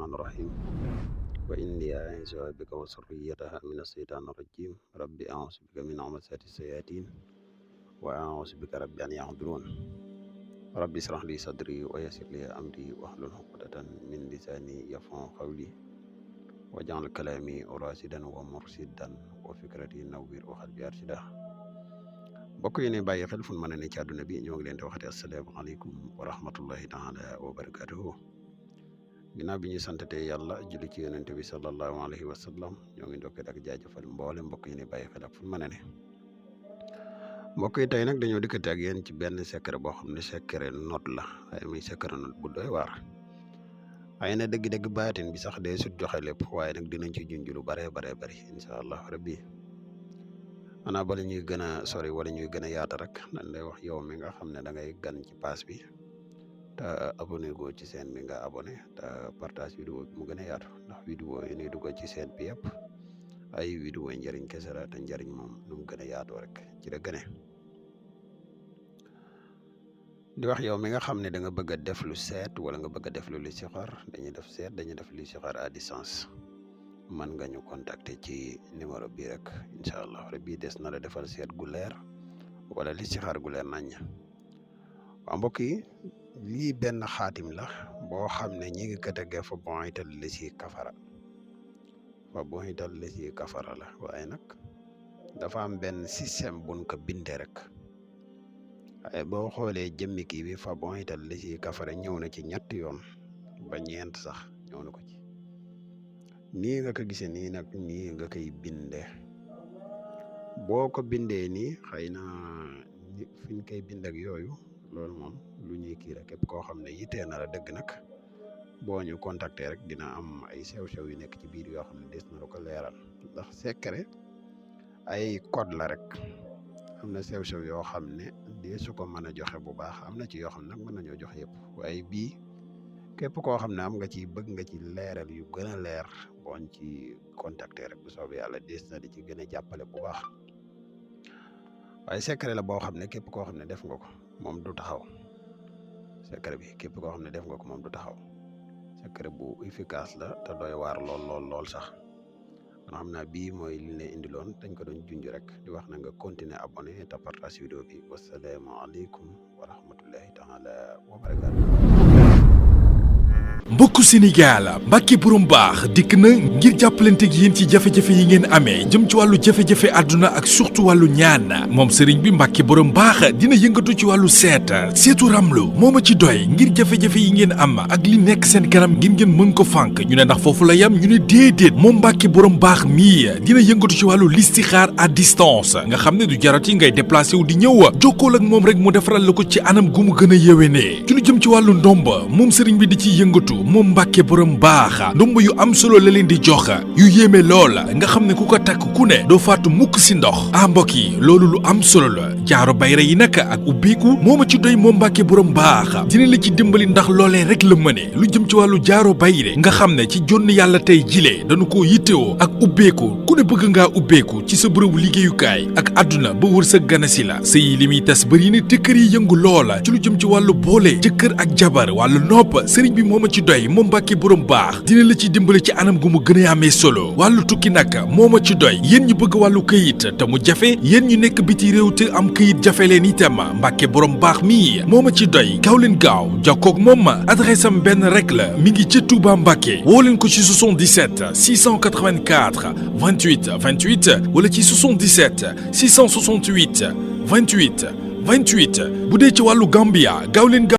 الرحمن الرحيم وإني أعيذها بك وذريتها من الشيطان الرجيم ربي أعوذ بك من همزات الشياطين وأعوذ بك رب أن يحضرون ربي اشرح لي صدري ويسر لي أمري واحلل عقدة من لساني يفقهوا قولي واجعل كلامي راشدا ومرشدا وفكرتي نوير وقلبي أرشدا mbokk yi ne bàyyi xel fu mën a ne ci àdduna bi ñoo ngi leen di waxati asalaamaaleykum wa rahmatullahi taala wa barakatuhu ginnaaw bi ñuy santate yàlla julli ci yonent bi sallallahu alayhi wa sallam ñoo ngi ndokkee ak jaajëfal mboole mbokk yi ne bàyyi xel ak fu mën a ne mbokk yi tey nag dañoo dikkati ak yéen ci benn secret boo xam ne secret note la waaye muy secret note bu doy waar waaye na dëgg-dëgg baatin bi sax dee sut joxe lépp waaye nag dinañ ci junj lu bare incha allah rabbi ana bala ñuy gën a sori wala ñuy gën a yaata rek dañ lay wax yow mi nga xam ne da ngay gan ci page bi te abonné go ci seen bi nga abonné te partage vidéo bi mu gën a yaatu ndax vidéo yi ñuy dugg ci seen bi yëpp ay vidéo njëriñ kese la te njëriñ moom nu mu gën a yaatoo rek ci la gëne di wax yow mi nga xam ne da nga bëgg a def lu seet wala nga bëgg a def lu listixaar dañuy def seet dañuy def listixaar à distance man nga ñu contacter ci numéro bi rek incha allah rabbi des na la defal seet gu leer wala listixaar gu leer nañ waa mbokk yi lii benn xaatim la boo xam ne ñi ngi ko tegee fa bon ital la si kafara la waaye nag dafa am benn système buñ ko bindee rek waaye boo xoolee jëmmi kii bi fa bon ital la si kafara ñëw na ci ñetti yoon ba ñeent sax ñëw na ko ci nii nga ko gisee nii nag nii nga koy bindee boo ko bindee nii xëy na fi ñu koy bind ak yooyu loolu moom lu ñuy kii rek képp koo xam ne yittee na la dëgg nag boo ñu contacter rek dina am ay sew-sew yu nekk ci biir yoo xam ne des na la ko leeral ndax secret ay code la rek am na sew-sew yoo xam ne dee su ko mën a joxe bu baax am na ci yoo xam ne nag mën nañoo joxe yëpp waaye bii képp koo xam ne am nga ci bëgg nga ci leeral yu gën a leer boon ci contacter rek bu soobee yàlla des na di ci gën a jàppale bu baax waaye secret la boo xam ne képp koo xam ne def nga ko moom du taxaw secret bi képp koo xam ne def nga ko moom du taxaw secret bu efficace la te doy waar lool sax kon xam naa bii mooy li ne indiloon dañ ko doon junj rek di wax na nga continuer abonné te partage vidéo bi wasalaamaaleykum wa rahmatullahi taala wa barakatu mbokku Sénégal Mbacke borom baax dikk na ngir jàppalante ak yéen ci jafe-jafe yi ngeen amee jëm ci wàllu jafe-jafe àdduna ak surtout wàllu ñaan moom sëriñ bi Mbacke borom baax dina yëngatu ci wàllu seetu ramlu moo ma ci doy ngir jafe-jafe yi ngeen am ak li nekk seen kanam ngir ngeen mën ko fànk ñu ne ndax foofu la yam ñu ne déedéet moom Mbacke borom baax mii dina yëngatu ci wàllu listixaar à distance nga xam ne du jarati ngay déplacé wu di ñëw jokkool ak moom rek mu defaral la ko ci anam gu mu gën a yéwénee ci lu jëm ci wàllu ndomba moom sëriñ bi di ci yëngatu moom Mbacke borom baax ndomb yu am solo la leen di jox yu yéeme lool nga xam ne ku ko takk ku ne doo faatu mukk si ndox mbokk yi loolu lu am solo la jaaro bayra yi nag ak ubbeeku moo ma ci doy moom Mbacke borom baax dina la ci dimbali ndax loolee rek la mëne lu jëm ci wàllu jaaro bayre nga xam ne ci jonn yàlla tey jilee dañu ko yittewoo ak ubbeeku ku ne bëgg ngaa ubbeeku ci sa bërëbu liggéeyukaay ak àdduna ba wër sa ganasi la sëy li muy tas bëri na te kër yi yëngu loola ci lu jëm ci wàllu boole jëkkër ak jabar wàllu nopp sëriñ bi moo ma ci doy moom Mbacke borom baax dina la ci dimbali ci anam gu mu gën a amee solo wàllu tukki nag moo ma ci doy yéen ñu bëgg wàllu këyit te mu jafe yéen ñu nekk biti réew te am këyit jafe leen itam Mbacke borom baax mii moo ma ci doy gaaw leen gaaw jokkoog moom adresse am benn rek la mi ngi ca Touba Mbacke woo leen ko ci 77 684 28 28 wala ci 77 668 28 28 bu dee ci wàllu Gambia gaaw leen